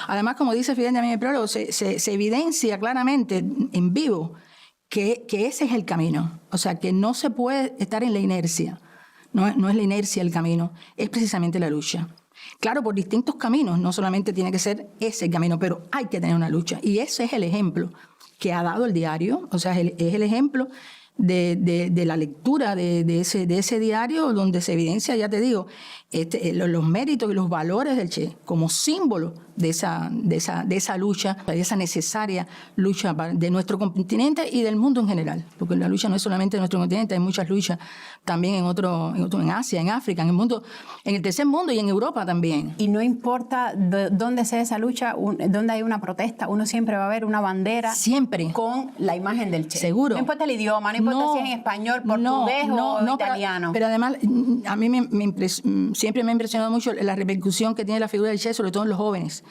Además, como dice Fidel también en el prólogo, se evidencia claramente en vivo que ese es el camino. O sea, que no se puede estar en la inercia. No es la inercia el camino, es precisamente la lucha. Claro, por distintos caminos, no solamente tiene que ser ese camino, pero hay que tener una lucha. Y ese es el ejemplo que ha dado el diario, o sea, es el ejemplo de la lectura de ese diario, donde se evidencia, ya te digo, los méritos y los valores del Che como símbolo de esa lucha, de esa necesaria lucha de nuestro continente y del mundo en general, porque la lucha no es solamente de nuestro continente, hay muchas luchas también en Asia, en África, en el mundo, en el tercer mundo y en Europa también. Y no importa dónde sea esa lucha, dónde hay una protesta, uno siempre va a ver una bandera siempre con la imagen del Che. Seguro. No importa el idioma, no importa si es en español, portugués o italiano. Pero además, a mí siempre me ha impresionado mucho la repercusión que tiene la figura del Che, sobre todo en los jóvenes.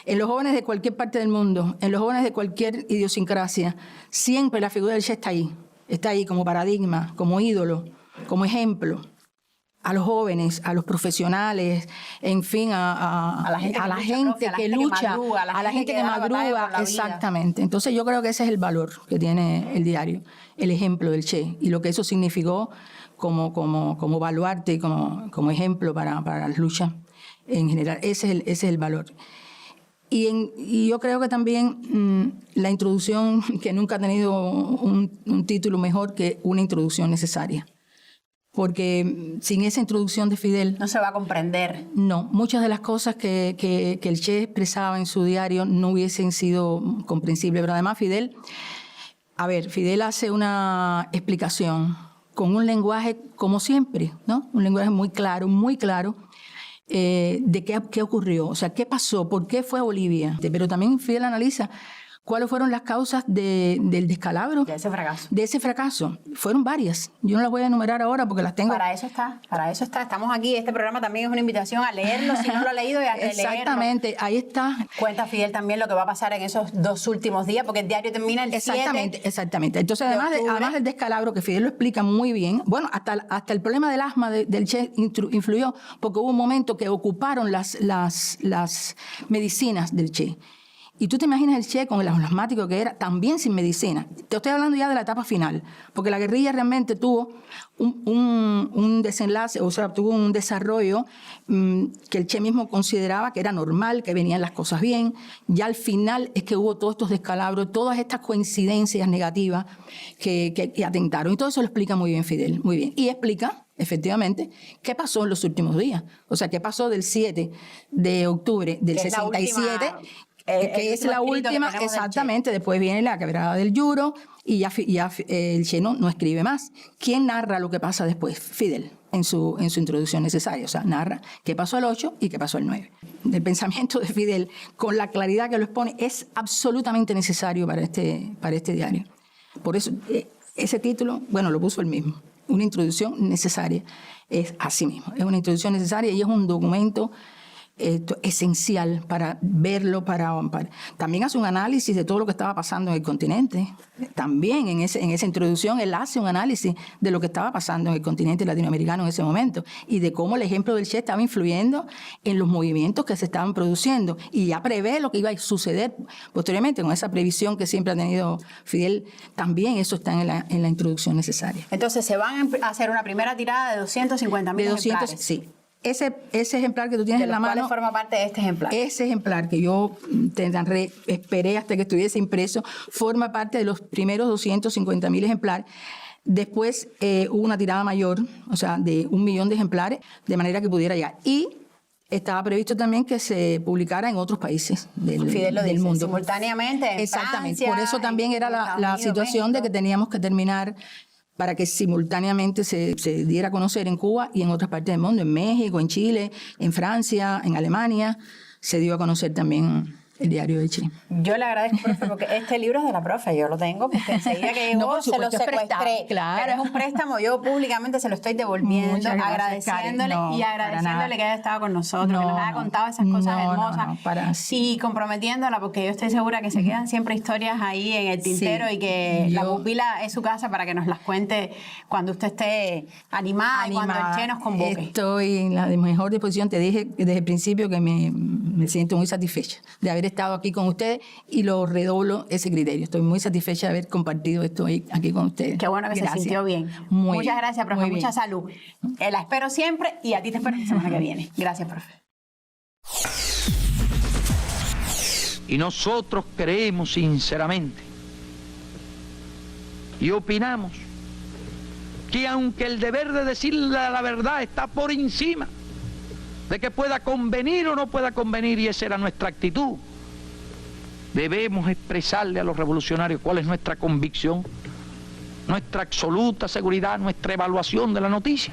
En los jóvenes de cualquier parte del mundo, en los jóvenes de cualquier idiosincrasia, siempre la figura del Che está ahí como paradigma, como ídolo, como ejemplo. A los jóvenes, a los profesionales, en fin, a la gente que lucha, a la gente que madruga, exactamente. Entonces yo creo que ese es el valor que tiene el diario, el ejemplo del Che, y lo que eso significó como baluarte y como ejemplo para las luchas en general. Ese es el valor. Y yo creo que también la introducción, que nunca ha tenido un título mejor que una introducción necesaria. Porque sin esa introducción de Fidel... No se va a comprender. No, muchas de las cosas que el Che expresaba en su diario no hubiesen sido comprensibles. Pero además Fidel hace una explicación con un lenguaje como siempre, ¿no? Un lenguaje muy claro, de qué ocurrió, o sea, qué pasó, por qué fue a Bolivia. Pero también Fidel analiza cuáles fueron las causas del descalabro. De ese fracaso. De ese fracaso. Fueron varias. Yo no las voy a enumerar ahora porque las tengo. Para eso está. Estamos aquí. Este programa también es una invitación a leerlo, si no lo ha leído, y a releerlo. Exactamente, ahí está. Cuenta Fidel también lo que va a pasar en esos 2 últimos días, porque el diario termina el 7. Exactamente. Entonces, además del descalabro, que Fidel lo explica muy bien, bueno, hasta el problema del asma del Che influyó, porque hubo un momento que ocuparon las medicinas del Che. Y tú te imaginas el Che con el asmático que era, también sin medicina. Te estoy hablando ya de la etapa final, porque la guerrilla realmente tuvo un desenlace, o sea, tuvo un desarrollo que el Che mismo consideraba que era normal, que venían las cosas bien. Ya al final es que hubo todos estos descalabros, todas estas coincidencias negativas que atentaron. Y todo eso lo explica muy bien Fidel, muy bien. Y explica, efectivamente, qué pasó en los últimos días. O sea, qué pasó del 7 de octubre del 67... que es la última, exactamente. Después viene la quebrada del Yuro y ya el Che no escribe más. ¿Quién narra lo que pasa después? Fidel, en su introducción necesaria. O sea, narra qué pasó el 8 y qué pasó el 9. El pensamiento de Fidel, con la claridad que lo expone, es absolutamente necesario para este diario. Por eso, ese título, bueno, lo puso él mismo. Una introducción necesaria. Es así mismo. Es una introducción necesaria y es un documento esencial para verlo, también hace un análisis de todo lo que estaba pasando en el continente. También en esa introducción él hace un análisis de lo que estaba pasando en el continente latinoamericano en ese momento y de cómo el ejemplo del Che estaba influyendo en los movimientos que se estaban produciendo y ya prevé lo que iba a suceder posteriormente con esa previsión que siempre ha tenido Fidel. También eso está en la introducción necesaria. Entonces se van a hacer una primera tirada de 250.000 ejemplares. Sí. Ese ejemplar que tú tienes en la mano... forma parte de este ejemplar. Ese ejemplar que yo esperé hasta que estuviese impreso, forma parte de los primeros 250.000 ejemplares. Después hubo una tirada mayor, o sea, de 1 millón de ejemplares, de manera que pudiera llegar. Y estaba previsto también que se publicara en otros países del mundo. Simultáneamente, exactamente. Francia, por eso también era la situación México, de que teníamos que terminar para que simultáneamente se diera a conocer en Cuba y en otras partes del mundo, en México, en Chile, en Francia, en Alemania. Se dio a conocer también el diario de Che. Yo le agradezco, profe, porque este libro es de la profe, yo lo tengo, porque enseguida que llegó se lo secuestré. Claro. Pero es un préstamo, yo públicamente se lo estoy devolviendo, agradeciéndole y agradeciéndole que haya estado con nosotros, que nos haya contado esas cosas hermosas y comprometiéndola, porque yo estoy segura que se quedan siempre historias ahí en el tintero y que la pupila es su casa para que nos las cuente cuando usted esté animada y cuando el Che nos convoque. Estoy en la mejor disposición, te dije desde el principio que me siento muy satisfecha de haber estado aquí con ustedes y lo redoblo ese criterio. Estoy muy satisfecha de haber compartido esto aquí con ustedes. Qué bueno que se sintió bien. Muchas gracias, profe. Mucha salud. La espero siempre y a ti te espero la semana que viene. Gracias, profe. Y nosotros creemos sinceramente y opinamos que aunque el deber de decirle la verdad está por encima de que pueda convenir o no pueda convenir, y esa era nuestra actitud, debemos expresarle a los revolucionarios cuál es nuestra convicción, nuestra absoluta seguridad, nuestra evaluación de la noticia.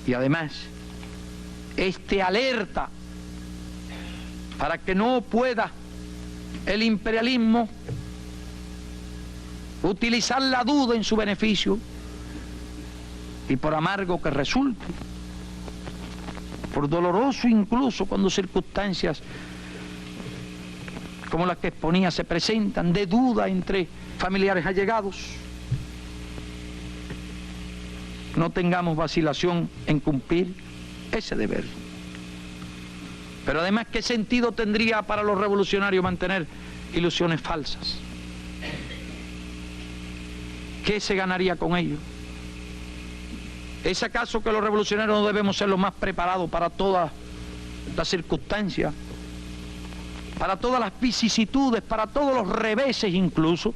Y además, alerta para que no pueda el imperialismo utilizar la duda en su beneficio y por amargo que resulte, por doloroso incluso cuando circunstancias como las que exponía se presentan, de duda entre familiares allegados, no tengamos vacilación en cumplir ese deber. Pero además, ¿qué sentido tendría para los revolucionarios mantener ilusiones falsas? ¿Qué se ganaría con ello? ¿Es acaso que los revolucionarios no debemos ser los más preparados para todas las circunstancias, para todas las vicisitudes, para todos los reveses incluso?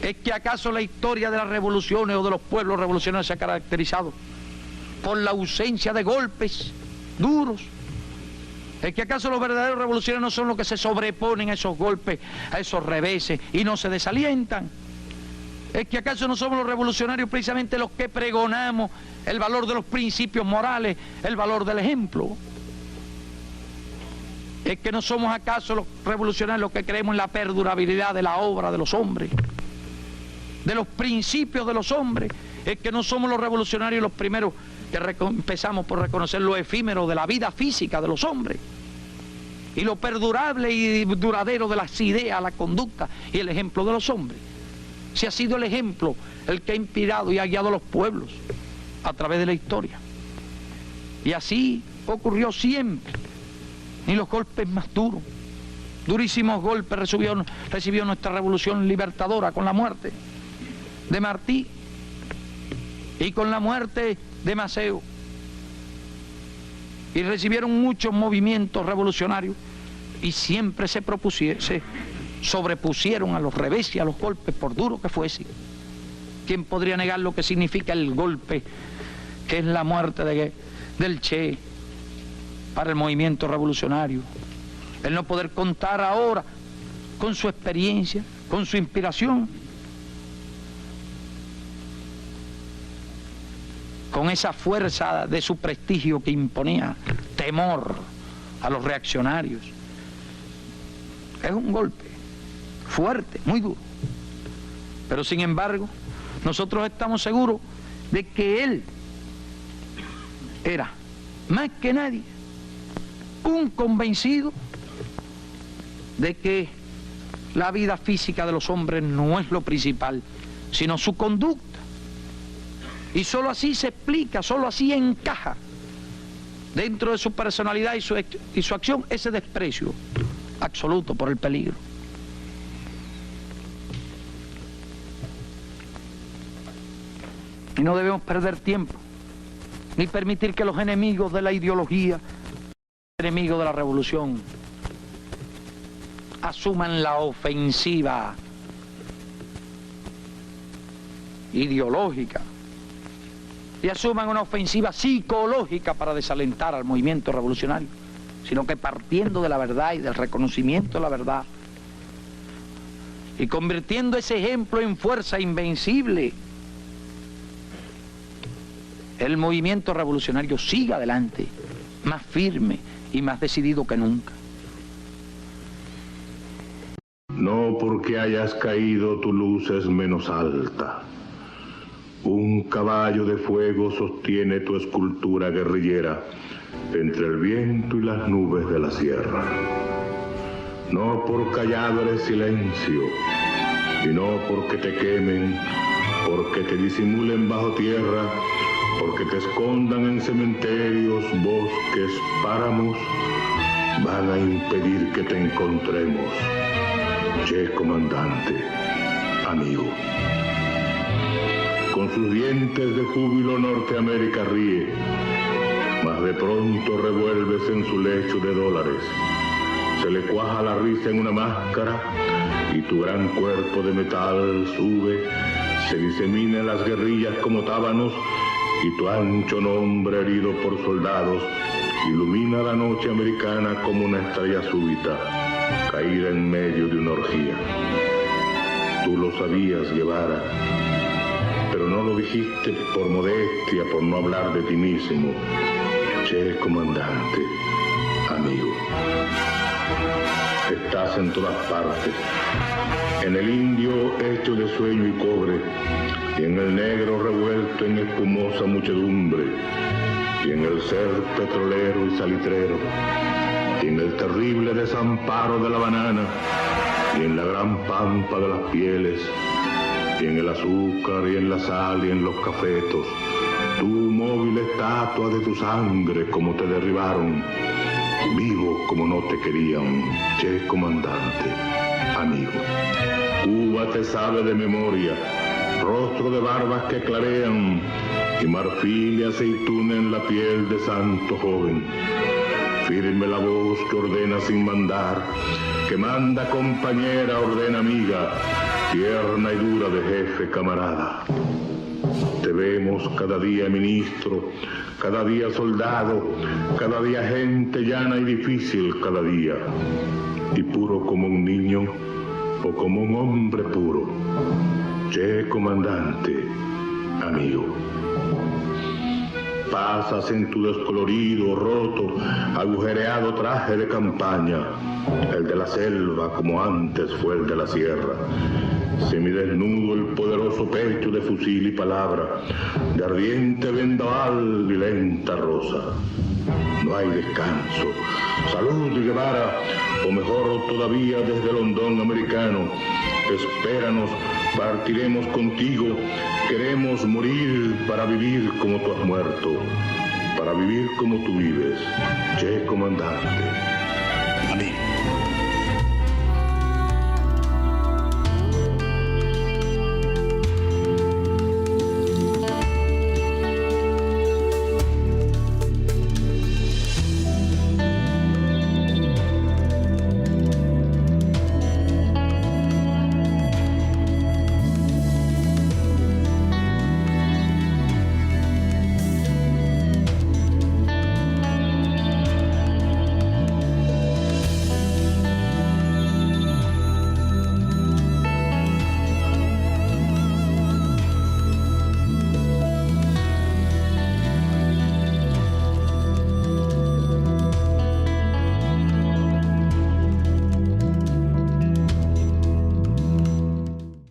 ¿Es que acaso la historia de las revoluciones o de los pueblos revolucionarios se ha caracterizado por la ausencia de golpes duros? ¿Es que acaso los verdaderos revolucionarios no son los que se sobreponen a esos golpes, a esos reveses y no se desalientan? ¿Es que acaso no somos los revolucionarios precisamente los que pregonamos el valor de los principios morales, el valor del ejemplo? ¿Es que no somos acaso los revolucionarios los que creemos en la perdurabilidad de la obra de los hombres, de los principios de los hombres? ¿Es que no somos los revolucionarios los primeros que empezamos por reconocer lo efímero de la vida física de los hombres y lo perdurable y duradero de las ideas, la conducta y el ejemplo de los hombres? Si ha sido el ejemplo el que ha inspirado y ha guiado a los pueblos a través de la historia. Y así ocurrió siempre. Ni los golpes más duros, durísimos golpes recibió nuestra revolución libertadora con la muerte de Martí y con la muerte de Maceo. Y recibieron muchos movimientos revolucionarios y siempre se sobrepusieron a los revés y a los golpes, por duro que fuese. ¿Quién podría negar lo que significa el golpe, que es la muerte del Che para el movimiento revolucionario? El no poder contar ahora con su experiencia, con su inspiración, con esa fuerza de su prestigio que imponía temor a los reaccionarios. Es un golpe fuerte, muy duro. Pero sin embargo, nosotros estamos seguros de que él era, más que nadie, un convencido de que la vida física de los hombres no es lo principal, sino su conducta. Y sólo así se explica, sólo así encaja dentro de su personalidad y su acción ese desprecio absoluto por el peligro. Y no debemos perder tiempo, ni permitir que los enemigos de la ideología, enemigos de la revolución, asuman la ofensiva ideológica y asuman una ofensiva psicológica para desalentar al movimiento revolucionario, sino que partiendo de la verdad y del reconocimiento de la verdad y convirtiendo ese ejemplo en fuerza invencible, el movimiento revolucionario siga adelante, más firme y más decidido que nunca. No porque hayas caído tu luz es menos alta. Un caballo de fuego sostiene tu escultura guerrillera entre el viento y las nubes de la sierra. No por callado eres silencio, y no porque te quemen, porque te disimulen bajo tierra, porque te escondan en cementerios, bosques, páramos, van a impedir que te encontremos. Che comandante, amigo. Con sus dientes de júbilo Norteamérica ríe, mas de pronto revuelves en su lecho de dólares. Se le cuaja la risa en una máscara y tu gran cuerpo de metal sube, se disemina en las guerrillas como tábanos y tu ancho nombre herido por soldados ilumina la noche americana como una estrella súbita, caída en medio de una orgía. Tú lo sabías, Guevara, pero no lo dijiste por modestia, por no hablar de ti mismo. Che comandante, amigo. Estás en todas partes, en el indio hecho de sueño y cobre, y en el negro revuelto en espumosa muchedumbre, y en el ser petrolero y salitrero, y en el terrible desamparo de la banana, y en la gran pampa de las pieles, y en el azúcar, y en la sal, y en los cafetos, tú móvil estatua de tu sangre como te derribaron, vivo como no te querían, che comandante, amigo. Cuba te sabe de memoria, rostro de barbas que clarean, y marfil y aceituna en la piel de santo joven. Firme la voz que ordena sin mandar, que manda compañera, ordena amiga, tierna y dura de jefe camarada. Te vemos cada día ministro, cada día soldado, cada día gente llana y difícil cada día, y puro como un niño o como un hombre puro. Che, comandante, amigo. Pasas en tu descolorido, roto, agujereado traje de campaña, el de la selva como antes fue el de la sierra. Semidesnudo el poderoso pecho de fusil y palabra, de ardiente vendaval y lenta rosa. No hay descanso. Salud, Guevara, o mejor todavía desde el hondón americano. Espéranos, partiremos contigo. Queremos morir para vivir como tú has muerto, para vivir como tú vives. Che, comandante.